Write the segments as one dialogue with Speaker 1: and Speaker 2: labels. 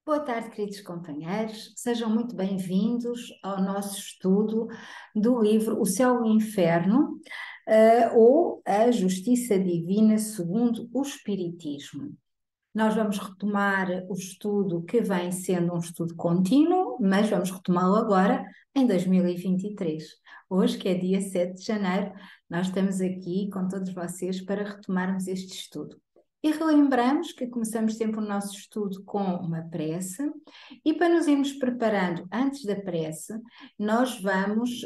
Speaker 1: Boa tarde, queridos companheiros. Sejam muito bem-vindos ao nosso estudo do livro O Céu e o Inferno, ou A Justiça Divina segundo o Espiritismo. Nós vamos retomar o estudo que vem sendo um estudo contínuo, mas vamos retomá-lo agora em 2023. Hoje, que é dia 7 de janeiro, nós estamos aqui com todos vocês para retomarmos este estudo. E relembramos que começamos sempre o nosso estudo com uma prece, e para nos irmos preparando antes da prece, nós vamos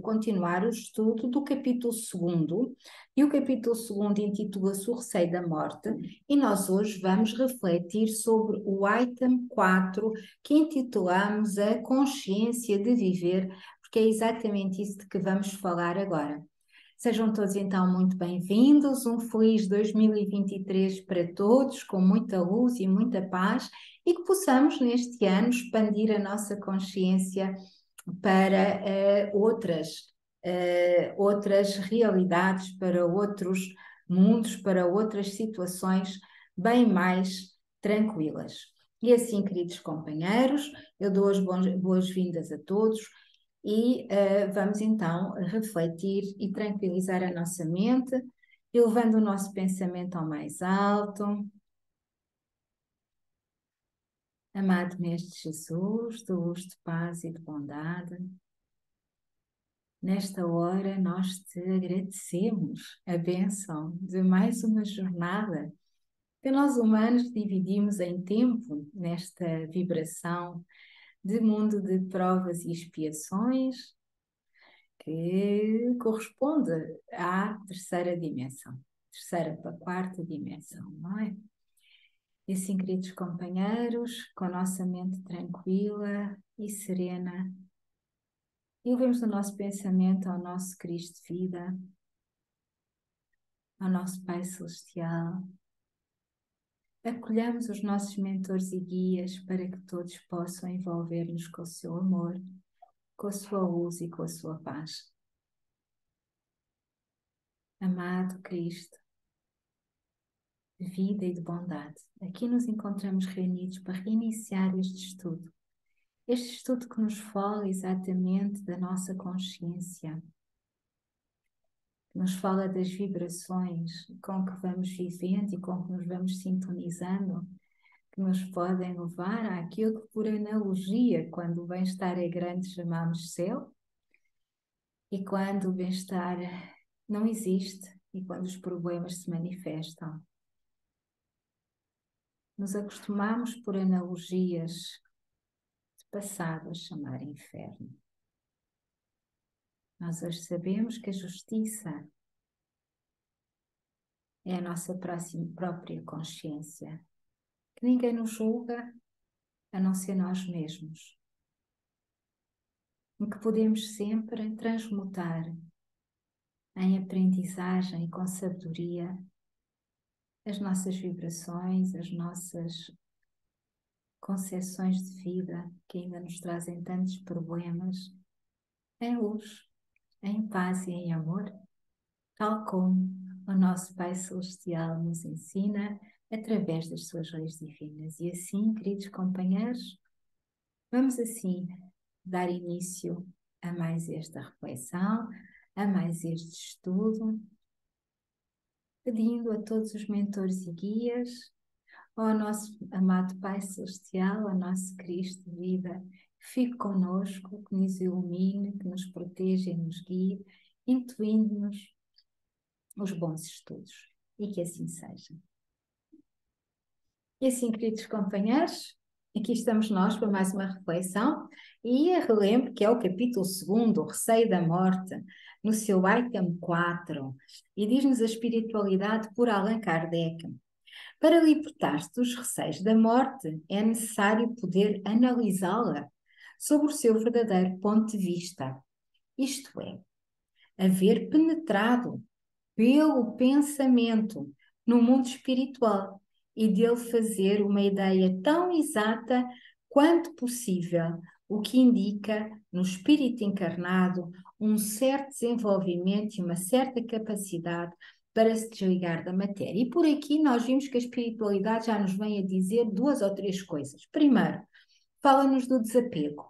Speaker 1: continuar o estudo do capítulo 2, e o capítulo 2 intitula-se O Receio da Morte, e nós hoje vamos refletir sobre o item 4, que intitulamos A Consciência de Viver, porque é exatamente isso de que vamos falar agora. Sejam todos então muito bem-vindos, um feliz 2023 para todos, com muita luz e muita paz, e que possamos neste ano expandir a nossa consciência para outras realidades, para outros mundos, para outras situações bem mais tranquilas. E assim, queridos companheiros, eu dou as boas-vindas a todos e vamos então refletir e tranquilizar a nossa mente, elevando o nosso pensamento ao mais alto. Amado Mestre Jesus, de luz, de paz e de bondade, nesta hora nós te agradecemos a bênção de mais uma jornada que nós humanos dividimos em tempo nesta vibração de mundo de provas e expiações que corresponde à terceira dimensão, terceira para a quarta dimensão, não é? E assim, queridos companheiros, com a nossa mente tranquila e serena, elevemos o nosso pensamento ao nosso Cristo de vida, ao nosso Pai Celestial. Acolhamos os nossos mentores e guias para que todos possam envolver-nos com o seu amor, com a sua luz e com a sua paz. Amado Cristo, de vida e de bondade, aqui nos encontramos reunidos para reiniciar este estudo. Este estudo que nos fala exatamente da nossa consciência, que nos fala das vibrações com que vamos vivendo e com que nos vamos sintonizando, que nos podem levar àquilo que, por analogia, quando o bem-estar é grande, chamamos céu, e quando o bem-estar não existe e quando os problemas se manifestam. Nos acostumamos, por analogias de passado, a chamar inferno. Nós hoje sabemos que a justiça é a nossa própria consciência, que ninguém nos julga a não ser nós mesmos, em que podemos sempre transmutar em aprendizagem e com sabedoria as nossas vibrações, as nossas concepções de vida que ainda nos trazem tantos problemas, em luz, em paz e em amor, tal como o nosso Pai Celestial nos ensina através das suas leis divinas. E assim, queridos companheiros, vamos assim dar início a mais esta reflexão, a mais este estudo, pedindo a todos os mentores e guias, ao nosso amado Pai Celestial, ao nosso Cristo de vida, que fique conosco, que nos ilumine, que nos proteja e nos guie, intuindo-nos os bons estudos, e que assim seja. E assim, queridos companheiros, aqui estamos nós para mais uma reflexão, e relembro que é o capítulo 2, o Receio da Morte, no seu item 4, e diz-nos a espiritualidade por Allan Kardec. Para libertar-se dos receios da morte, é necessário poder analisá-la sob o seu verdadeiro ponto de vista, isto é, haver penetrado pelo pensamento no mundo espiritual e dele fazer uma ideia tão exata quanto possível, o que indica no espírito encarnado um certo desenvolvimento e uma certa capacidade para se desligar da matéria. E por aqui nós vimos que a espiritualidade já nos vem a dizer 2 ou 3 coisas. Primeiro, fala-nos do desapego.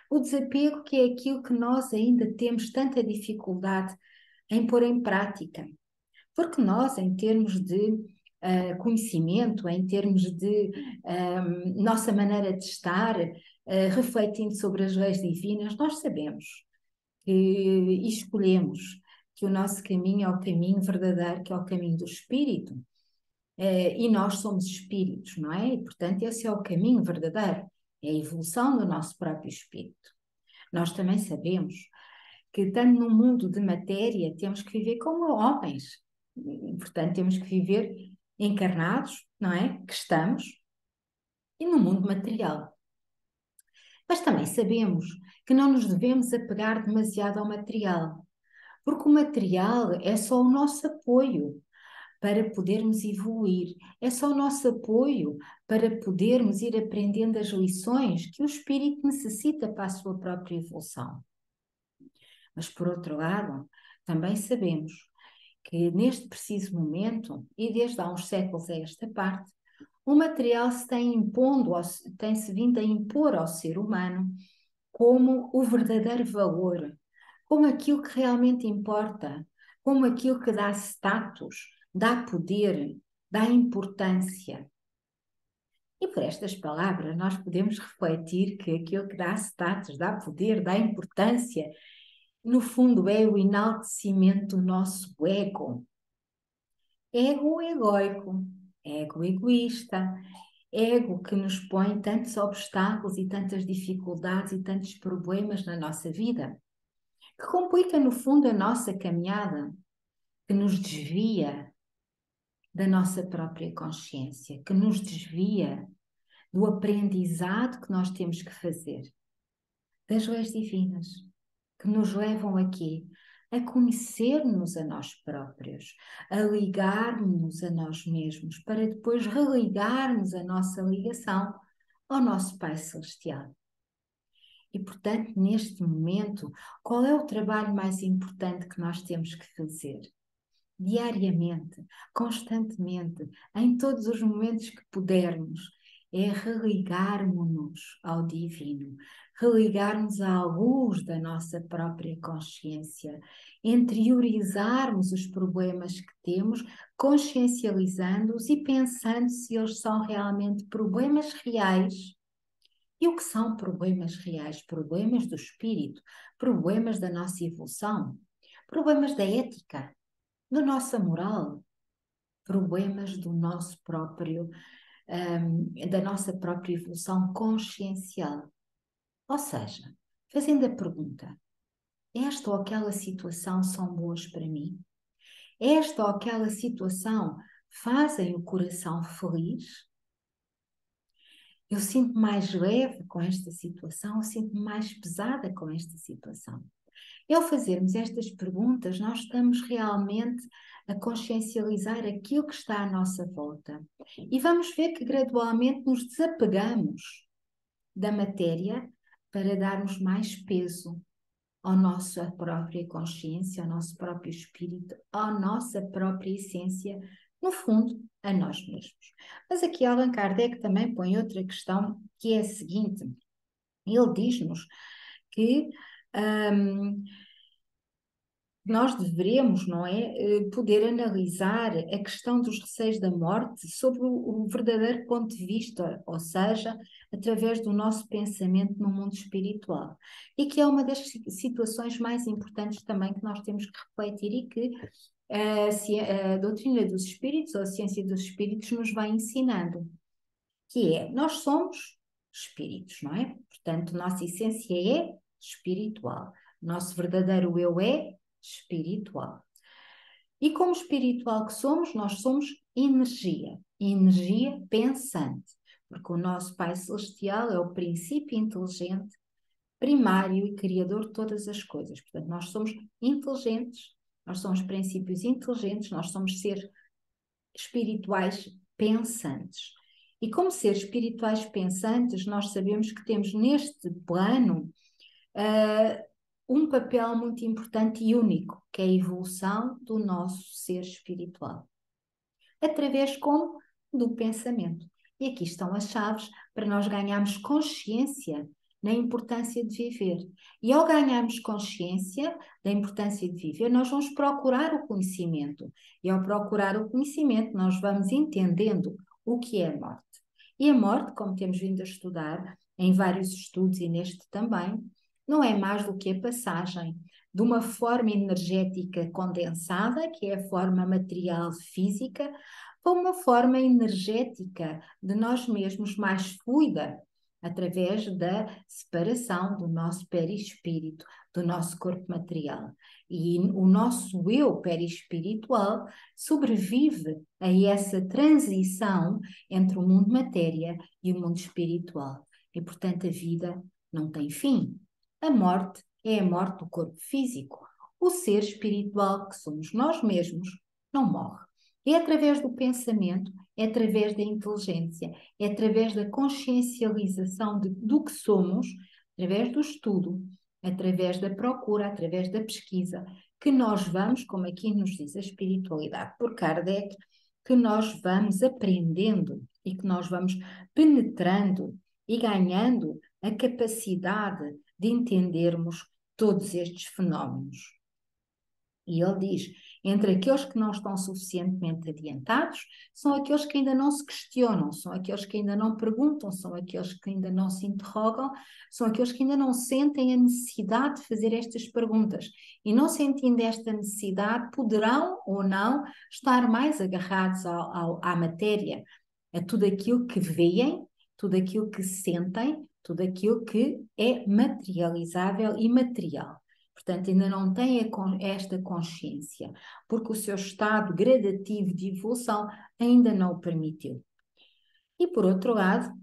Speaker 1: O desapego, que é aquilo que nós ainda temos tanta dificuldade em pôr em prática. Porque nós, em termos de conhecimento, em termos de nossa maneira de estar, refletindo sobre as leis divinas, nós sabemos e escolhemos que o nosso caminho é o caminho verdadeiro, que é o caminho do Espírito. E nós somos espíritos, não é? E, portanto, esse é o caminho verdadeiro, é a evolução do nosso próprio espírito. Nós também sabemos que, estando no mundo de matéria, temos que viver como homens. E, portanto, temos que viver encarnados, não é? Que estamos, e no mundo material. Mas também sabemos que não nos devemos apegar demasiado ao material, porque o material é só o nosso apoio para podermos evoluir, é só o nosso apoio para podermos ir aprendendo as lições que o espírito necessita para a sua própria evolução. Mas, por outro lado, também sabemos que neste preciso momento, e desde há uns séculos a esta parte, o material se tem-se vindo a impor ao ser humano como o verdadeiro valor, como aquilo que realmente importa, como aquilo que dá status, dá poder, dá importância. E por estas palavras nós podemos refletir que aquilo que dá status, dá poder, dá importância, no fundo é o enaltecimento do nosso ego. Ego egoico, ego egoísta, ego que nos põe tantos obstáculos e tantas dificuldades e tantos problemas na nossa vida, que complica no fundo a nossa caminhada, que nos desvia da nossa própria consciência, que nos desvia do aprendizado que nós temos que fazer, das leis divinas, que nos levam aqui a conhecer-nos a nós próprios, a ligar-nos a nós mesmos, para depois religarmos a nossa ligação ao nosso Pai Celestial. E, portanto, neste momento, qual é o trabalho mais importante que nós temos que fazer? Diariamente, constantemente, em todos os momentos que pudermos, é religarmos-nos ao divino, religarmos à luz da nossa própria consciência, interiorizarmos os problemas que temos, consciencializando-os e pensando se eles são realmente problemas reais. E o que são problemas reais? Problemas do espírito, problemas da nossa evolução, problemas da ética, da nossa moral, problemas do nosso próprio, da nossa própria evolução consciencial. Ou seja, fazendo a pergunta, esta ou aquela situação são boas para mim? Esta ou aquela situação fazem o coração feliz? Eu sinto-me mais leve com esta situação, eu sinto-me mais pesada com esta situação. E ao fazermos estas perguntas, nós estamos realmente a consciencializar aquilo que está à nossa volta. E vamos ver que gradualmente nos desapegamos da matéria para darmos mais peso à nossa própria consciência, ao nosso próprio espírito, à nossa própria essência, no fundo, a nós mesmos. Mas aqui Allan Kardec também põe outra questão, que é a seguinte. Ele diz-nos que nós devemos, não é, poder analisar a questão dos receios da morte sobre o verdadeiro ponto de vista, ou seja, através do nosso pensamento no mundo espiritual. E que é uma das situações mais importantes também que nós temos que refletir e que a doutrina dos espíritos, ou a ciência dos espíritos, nos vai ensinando, que é, nós somos espíritos, não é? Portanto, nossa essência é espiritual. Nosso verdadeiro eu é espiritual. E como espiritual que somos, nós somos energia, energia pensante, porque o nosso Pai Celestial é o princípio inteligente, primário e criador de todas as coisas. Portanto, nós somos inteligentes, nós somos princípios inteligentes, nós somos seres espirituais pensantes. E como seres espirituais pensantes, nós sabemos que temos neste plano um papel muito importante e único, que é a evolução do nosso ser espiritual. Através como? Do pensamento. E aqui estão as chaves para nós ganharmos consciência na importância de viver. E ao ganharmos consciência da importância de viver, nós vamos procurar o conhecimento. E ao procurar o conhecimento, nós vamos entendendo o que é a morte. E a morte, como temos vindo a estudar em vários estudos e neste também, não é mais do que a passagem de uma forma energética condensada, que é a forma material física, para uma forma energética de nós mesmos mais fluida, através da separação do nosso perispírito, do nosso corpo material. E o nosso eu perispiritual sobrevive a essa transição entre o mundo matéria e o mundo espiritual. E, portanto, a vida não tem fim. A morte é a morte do corpo físico. O ser espiritual, que somos nós mesmos, não morre. É através do pensamento, é através da inteligência, é através da consciencialização do que somos, através do estudo, através da procura, através da pesquisa, que nós vamos, como aqui nos diz a espiritualidade por Kardec, que nós vamos aprendendo e que nós vamos penetrando e ganhando a capacidade de entendermos todos estes fenómenos. E ele diz, entre aqueles que não estão suficientemente adiantados, são aqueles que ainda não se questionam, são aqueles que ainda não perguntam, são aqueles que ainda não se interrogam, são aqueles que ainda não sentem a necessidade de fazer estas perguntas. E não sentindo esta necessidade, poderão ou não estar mais agarrados à matéria, a tudo aquilo que veem, tudo aquilo que sentem, tudo aquilo que é materializável e material. Portanto, ainda não têm esta consciência, porque o seu estado gradativo de evolução ainda não o permitiu. E, por outro lado,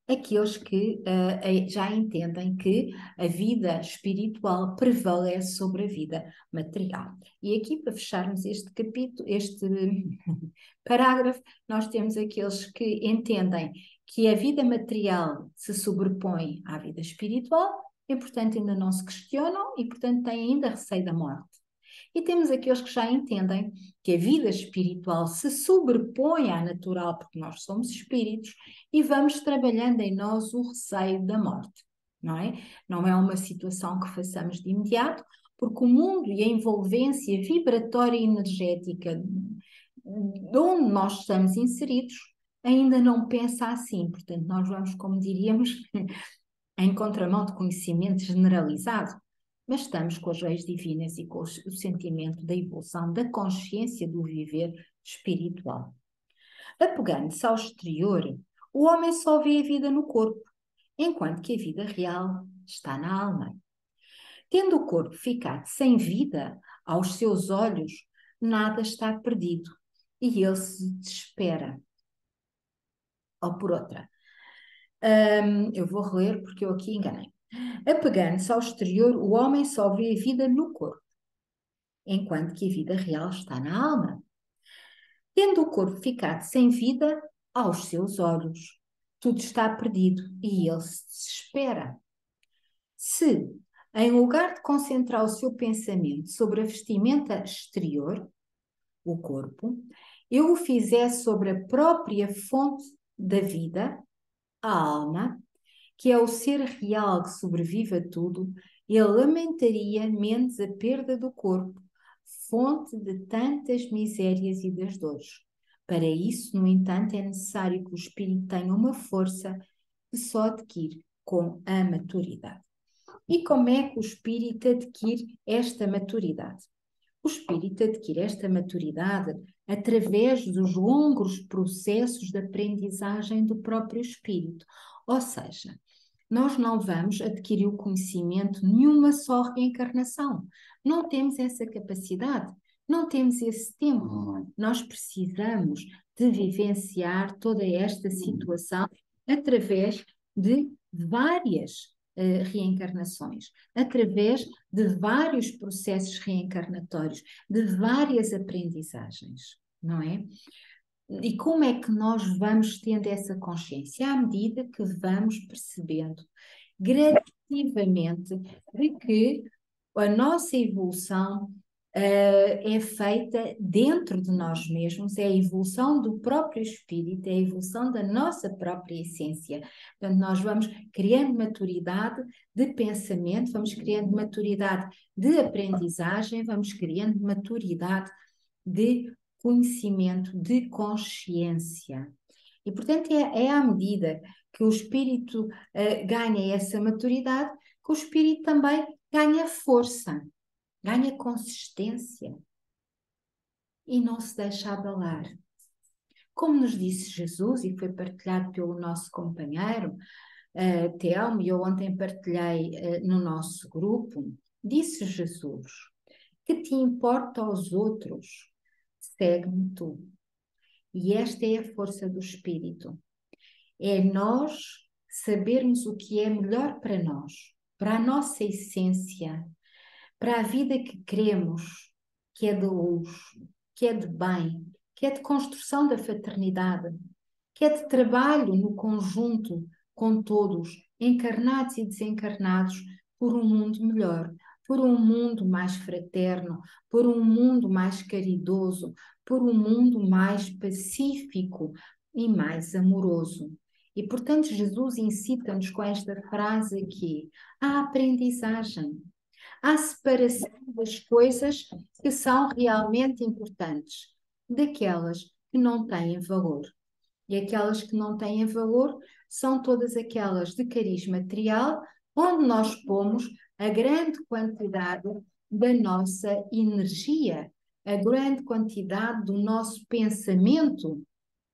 Speaker 1: aqueles que já entendem que a vida espiritual prevalece sobre a vida material. E aqui, para fecharmos este capítulo, este parágrafo, nós temos aqueles que entendem que a vida material se sobrepõe à vida espiritual e, portanto, ainda não se questionam e, portanto, têm ainda receio da morte. E temos aqueles que já entendem que a vida espiritual se sobrepõe à natural, porque nós somos espíritos, e vamos trabalhando em nós o receio da morte, não é? Não é uma situação que façamos de imediato, porque o mundo e a envolvência vibratória e energética de onde nós estamos inseridos ainda não pensa assim. Portanto, nós vamos, como diríamos, em contramão de conhecimento generalizado, mas estamos com as leis divinas e com o sentimento da evolução da consciência do viver espiritual. Apegando-se ao exterior, o homem só vê a vida no corpo, enquanto que a vida real está na alma. Tendo o corpo ficado sem vida aos seus olhos, nada está perdido e ele se desespera. Ou por outra, eu vou reler porque eu aqui enganei. Apegando-se ao exterior, o homem só vê a vida no corpo, enquanto que a vida real está na alma. Tendo o corpo ficado sem vida aos seus olhos, tudo está perdido e ele se desespera. Se, em lugar de concentrar o seu pensamento sobre a vestimenta exterior, o corpo, eu o fizesse sobre a própria fonte da vida, a alma, que é o ser real que sobrevive a tudo, ele lamentaria menos a perda do corpo, fonte de tantas misérias e das dores. Para isso, no entanto, é necessário que o espírito tenha uma força que só adquire com a maturidade. E como é que o espírito adquire esta maturidade? O espírito adquire esta maturidade através dos longos processos de aprendizagem do próprio espírito. Ou seja, nós não vamos adquirir o conhecimento nenhuma só reencarnação. Não temos essa capacidade, não temos esse tempo. Nós precisamos de vivenciar toda esta situação através de várias reencarnações, através de vários processos reencarnatórios, de várias aprendizagens, não é? E como é que nós vamos tendo essa consciência? À medida que vamos percebendo gradativamente de que a nossa evolução é feita dentro de nós mesmos, é a evolução do próprio espírito, é a evolução da nossa própria essência. Portanto, nós vamos criando maturidade de pensamento, vamos criando maturidade de aprendizagem, vamos criando maturidade de conhecimento, de consciência. E, portanto, é à medida que o espírito ganha essa maturidade, que o espírito também ganha força, ganha consistência e não se deixa abalar. Como nos disse Jesus, e foi partilhado pelo nosso companheiro Telmo, e eu ontem partilhei no nosso grupo, disse Jesus: que te importa aos outros? Segue-me tu. E esta é a força do Espírito. É nós sabermos o que é melhor para nós, para a nossa essência, para a vida que queremos, que é de luz, que é de bem, que é de construção da fraternidade, que é de trabalho no conjunto com todos, encarnados e desencarnados, por um mundo melhor, por um mundo mais fraterno, por um mundo mais caridoso, por um mundo mais pacífico e mais amoroso. E, portanto, Jesus incita-nos com esta frase aqui, à aprendizagem, à separação das coisas que são realmente importantes, daquelas que não têm valor. E aquelas que não têm valor são todas aquelas de cariz material, onde nós pomos a grande quantidade da nossa energia, a grande quantidade do nosso pensamento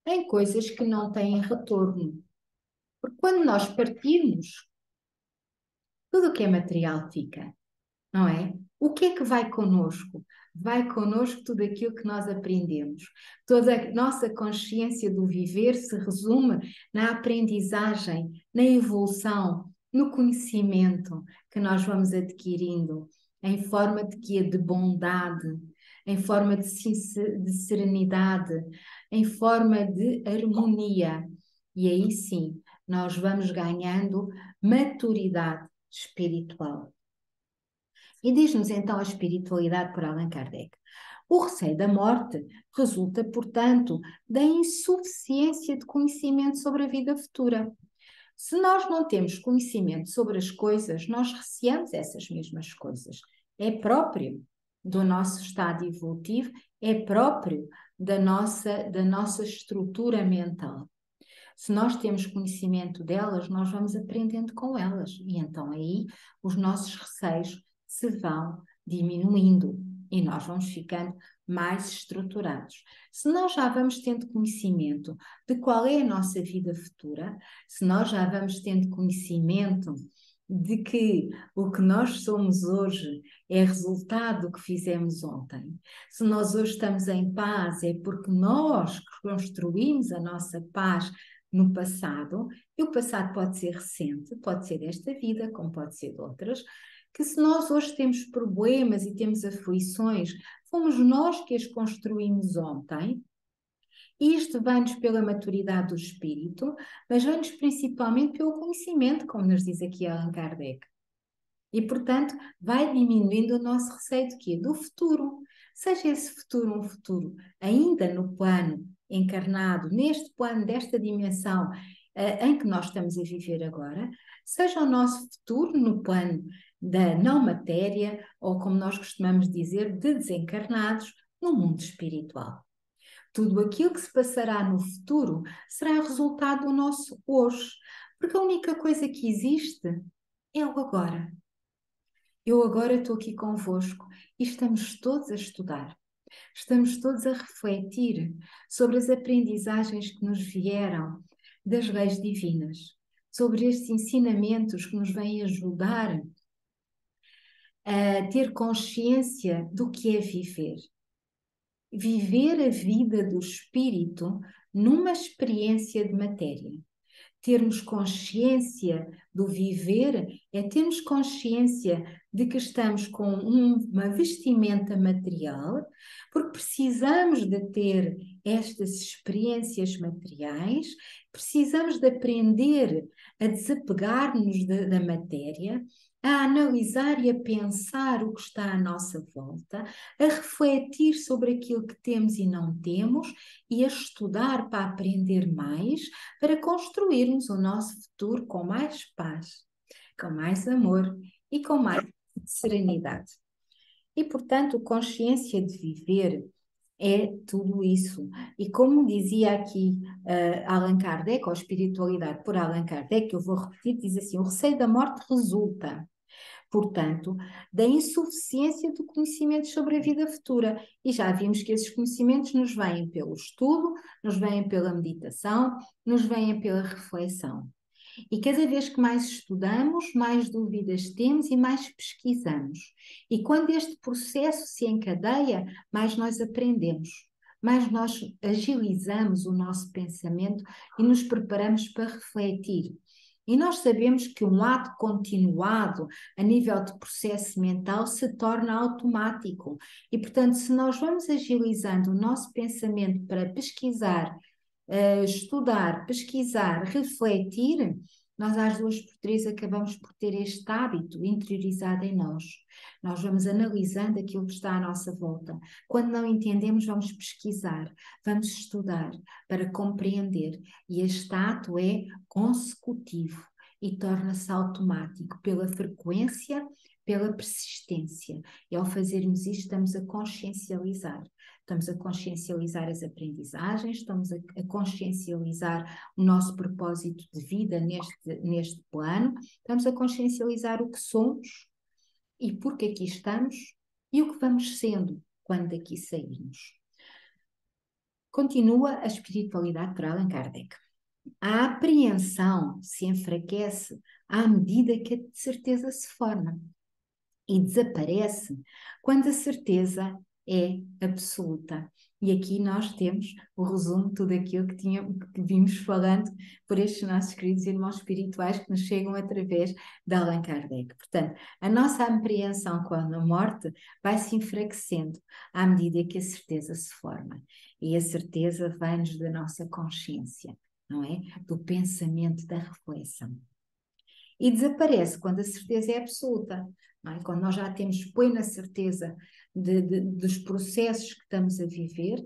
Speaker 1: em coisas que não têm retorno. Porque quando nós partirmos, tudo o que é material fica, não é? O que é que vai connosco? Vai connosco tudo aquilo que nós aprendemos. Toda a nossa consciência do viver se resume na aprendizagem, na evolução, no conhecimento que nós vamos adquirindo, em forma de quê? De bondade, em forma de serenidade, em forma de harmonia. E aí sim, nós vamos ganhando maturidade espiritual. E diz-nos então a espiritualidade por Allan Kardec. O receio da morte resulta, portanto, da insuficiência de conhecimento sobre a vida futura. Se nós não temos conhecimento sobre as coisas, nós receamos essas mesmas coisas. É próprio do nosso estado evolutivo, é próprio da nossa estrutura mental. Se nós temos conhecimento delas, nós vamos aprendendo com elas. E então aí os nossos receios se vão diminuindo e nós vamos ficando mais estruturados. Se nós já vamos tendo conhecimento de qual é a nossa vida futura, se nós já vamos tendo conhecimento de que o que nós somos hoje é resultado do que fizemos ontem, se nós hoje estamos em paz, é porque nós construímos a nossa paz no passado, e o passado pode ser recente, pode ser desta vida, como pode ser de outras, que se nós hoje temos problemas e temos aflições, fomos nós que as construímos ontem. Isto vem-nos pela maturidade do espírito, mas vem-nos principalmente pelo conhecimento, como nos diz aqui Allan Kardec. E, portanto, vai diminuindo o nosso receio de quê? Do futuro. Seja esse futuro um futuro ainda no plano encarnado, neste plano, desta dimensão em que nós estamos a viver agora, seja o nosso futuro no plano da não matéria, ou como nós costumamos dizer, de desencarnados, no mundo espiritual. Tudo aquilo que se passará no futuro será resultado do nosso hoje, porque a única coisa que existe é o agora. Eu agora estou aqui convosco e estamos todos a estudar, estamos todos a refletir sobre as aprendizagens que nos vieram das leis divinas, sobre estes ensinamentos que nos vêm ajudar a ter consciência do que é viver. Viver a vida do espírito numa experiência de matéria. termos consciência do viver, é termos consciência de que estamos com uma vestimenta material, porque precisamos de ter estas experiências materiais, precisamos de aprender a desapegar-nos da matéria, a analisar e a pensar o que está à nossa volta, a refletir sobre aquilo que temos e não temos e a estudar para aprender mais, para construirmos o nosso futuro com mais paz, com mais amor e com mais serenidade. E, portanto, consciência de viver é tudo isso. E como dizia aqui Allan Kardec, ou espiritualidade por Allan Kardec, que eu vou repetir, diz assim: o receio da morte resulta, portanto, da insuficiência do conhecimento sobre a vida futura. E já vimos que esses conhecimentos nos vêm pelo estudo, nos vêm pela meditação, nos vêm pela reflexão. E cada vez que mais estudamos, mais dúvidas temos e mais pesquisamos. E quando este processo se encadeia, mais nós aprendemos, mais nós agilizamos o nosso pensamento e nos preparamos para refletir. E nós sabemos que um ato continuado a nível de processo mental se torna automático. E, portanto, se nós vamos agilizando o nosso pensamento para pesquisar, estudar, pesquisar, refletir, nós às 2 por 3 acabamos por ter este hábito interiorizado em nós. Nós vamos analisando aquilo que está à nossa volta. Quando não entendemos, vamos pesquisar, vamos estudar para compreender. E este ato é consecutivo e torna-se automático pela frequência, pela persistência. E ao fazermos isto, estamos a consciencializar. Estamos a consciencializar as aprendizagens, estamos a consciencializar o nosso propósito de vida neste plano, estamos a consciencializar o que somos e por que aqui estamos e o que vamos sendo quando daqui sairmos. Continua a espiritualidade para Allan Kardec. A apreensão se enfraquece à medida que a certeza se forma e desaparece quando a certeza é absoluta. E aqui nós temos o resumo de tudo aquilo que vimos falando por estes nossos queridos irmãos espirituais que nos chegam através de Allan Kardec. Portanto, a nossa apreensão com a morte vai se enfraquecendo à medida que a certeza se forma. E a certeza vem-nos da nossa consciência, não é? Do pensamento, da reflexão. E desaparece quando a certeza é absoluta. Não é? Quando nós já temos plena certeza dos processos que estamos a viver,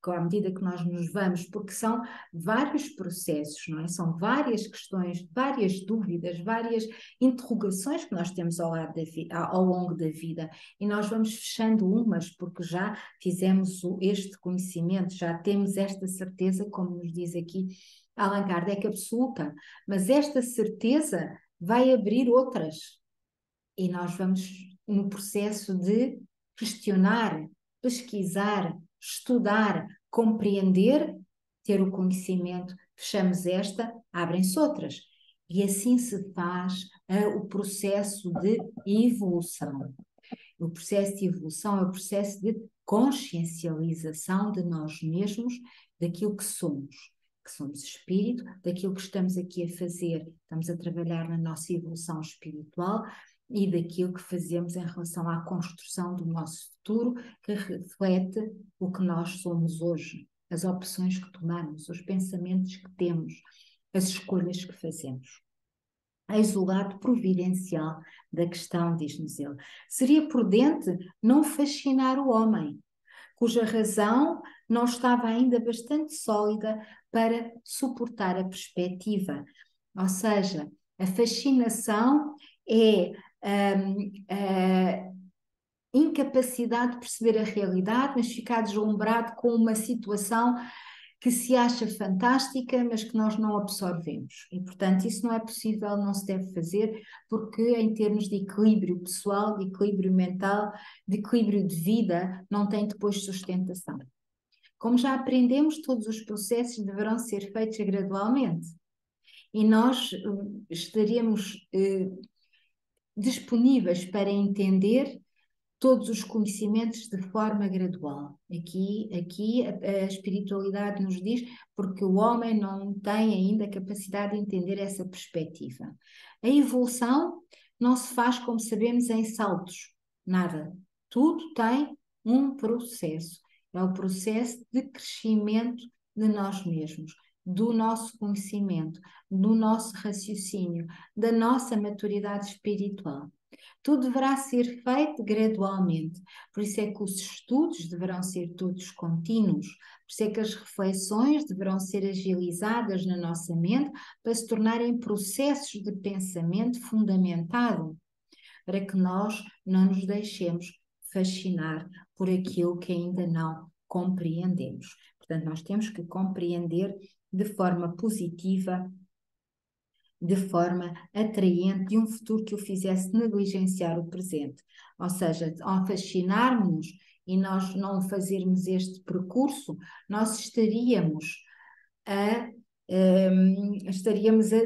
Speaker 1: à medida que nós nos vamos, porque são vários processos, não é? São várias questões, várias dúvidas, várias interrogações que nós temos ao longo da vida, e nós vamos fechando umas porque já fizemos este conhecimento, já temos esta certeza, como nos diz aqui Allan Kardec, absoluta, mas esta certeza vai abrir outras. E nós vamos no processo de questionar, pesquisar, estudar, compreender, ter o conhecimento, fechamos esta, abrem-se outras. E assim se faz o processo de evolução. O processo de evolução é o processo de consciencialização de nós mesmos, daquilo que somos espírito, daquilo que estamos aqui a fazer, estamos a trabalhar na nossa evolução espiritual e daquilo que fazemos em relação à construção do nosso futuro, que reflete o que nós somos hoje, as opções que tomamos, os pensamentos que temos, as escolhas que fazemos. Eis o lado providencial da questão, diz-nos ele. Seria prudente não fascinar o homem, cuja razão não estava ainda bastante sólida para suportar a perspectiva. Ou seja, a fascinação é a incapacidade de perceber a realidade, mas ficar deslumbrado com uma situação que se acha fantástica, mas que nós não absorvemos. E, portanto, isso não é possível, não se deve fazer, porque em termos de equilíbrio pessoal, de equilíbrio mental, de equilíbrio de vida, não tem depois sustentação. Como já aprendemos, todos os processos deverão ser feitos gradualmente. E nós estaríamos disponíveis para entender todos os conhecimentos de forma gradual. Aqui a espiritualidade nos diz, porque o homem não tem ainda a capacidade de entender essa perspectiva. A evolução não se faz, como sabemos, em saltos, nada. Tudo tem um processo. É o processo de crescimento de nós mesmos, do nosso conhecimento, do nosso raciocínio, da nossa maturidade espiritual. Tudo deverá ser feito gradualmente. Por isso é que os estudos deverão ser todos contínuos. Por isso é que as reflexões deverão ser agilizadas na nossa mente para se tornarem processos de pensamento fundamentado, para que nós não nos deixemos fascinar por aquilo que ainda não compreendemos. Portanto, nós temos que compreender de forma positiva, de forma atraente, de um futuro que o fizesse negligenciar o presente. Ou seja, ao fascinarmos e nós não fazermos este percurso, nós estaríamos a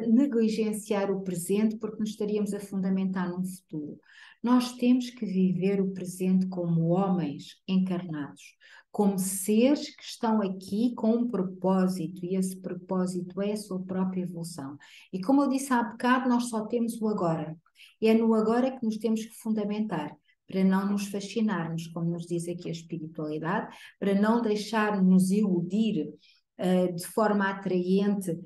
Speaker 1: negligenciar o presente porque nos estaríamos a fundamentar num futuro. Nós temos que viver o presente como homens encarnados, como seres que estão aqui com um propósito, e esse propósito é a sua própria evolução. E como eu disse há bocado, nós só temos o agora. E é no agora que nos temos que fundamentar, para não nos fascinarmos, como nos diz aqui a espiritualidade, para não deixarmos iludir de forma atraente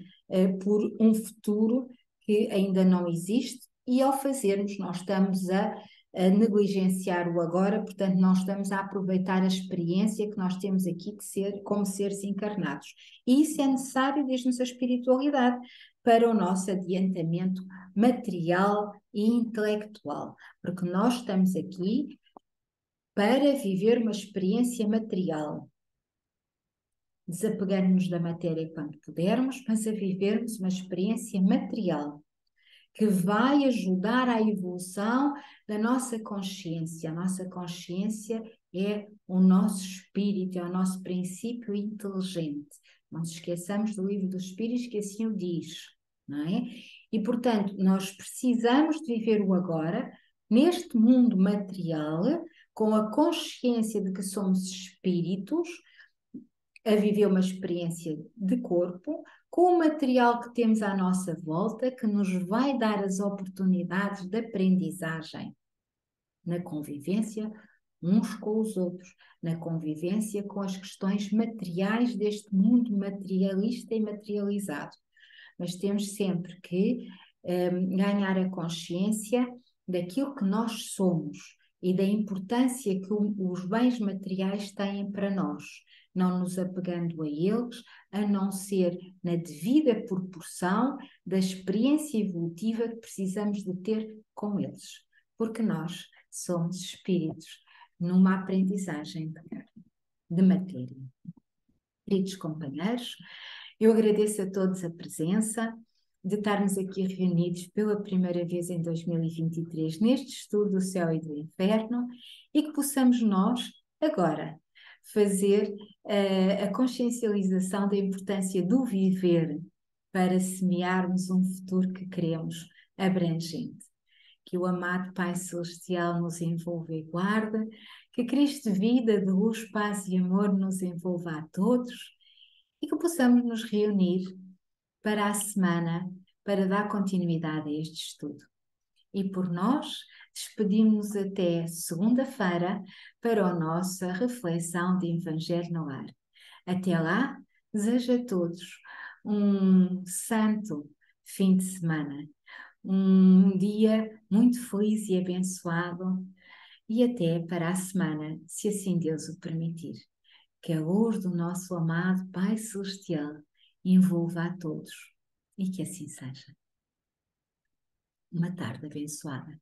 Speaker 1: por um futuro que ainda não existe, e ao fazermos, nós estamos a negligenciar o agora, portanto, nós estamos a aproveitar a experiência que nós temos aqui de ser como seres encarnados. E isso é necessário, diz-nos a espiritualidade, para o nosso adiantamento material e intelectual, porque nós estamos aqui para viver uma experiência material, desapegando-nos da matéria quando pudermos, mas a vivermos uma experiência material que vai ajudar à evolução da nossa consciência. A nossa consciência é o nosso espírito, é o nosso princípio inteligente. Não nos esqueçamos do livro dos Espíritos que assim o diz, não é? E, portanto, nós precisamos de viver o agora, neste mundo material, com a consciência de que somos espíritos, a viver uma experiência de corpo, com o material que temos à nossa volta, que nos vai dar as oportunidades de aprendizagem na convivência uns com os outros, na convivência com as questões materiais deste mundo materialista e materializado. Mas temos sempre que ganhar a consciência daquilo que nós somos e da importância que os bens materiais têm para nós, não nos apegando a eles, a não ser na devida proporção da experiência evolutiva que precisamos de ter com eles, porque nós somos espíritos numa aprendizagem de matéria. Queridos companheiros, eu agradeço a todos a presença, de estarmos aqui reunidos pela primeira vez em 2023 neste estudo do céu e do inferno, e que possamos nós, agora, fazer a consciencialização da importância do viver para semearmos um futuro que queremos abrangente. Que o amado Pai Celestial nos envolva e guarde, que Cristo vida, de luz, paz e amor nos envolva a todos, e que possamos nos reunir para a semana para dar continuidade a este estudo. E por nós, despedimos-nos até segunda-feira para a nossa reflexão de Evangelho no Lar. Até lá, desejo a todos um santo fim de semana, um dia muito feliz e abençoado, e até para a semana, se assim Deus o permitir. Que a luz do nosso amado Pai Celestial envolva a todos, e que assim seja. Uma tarde abençoada.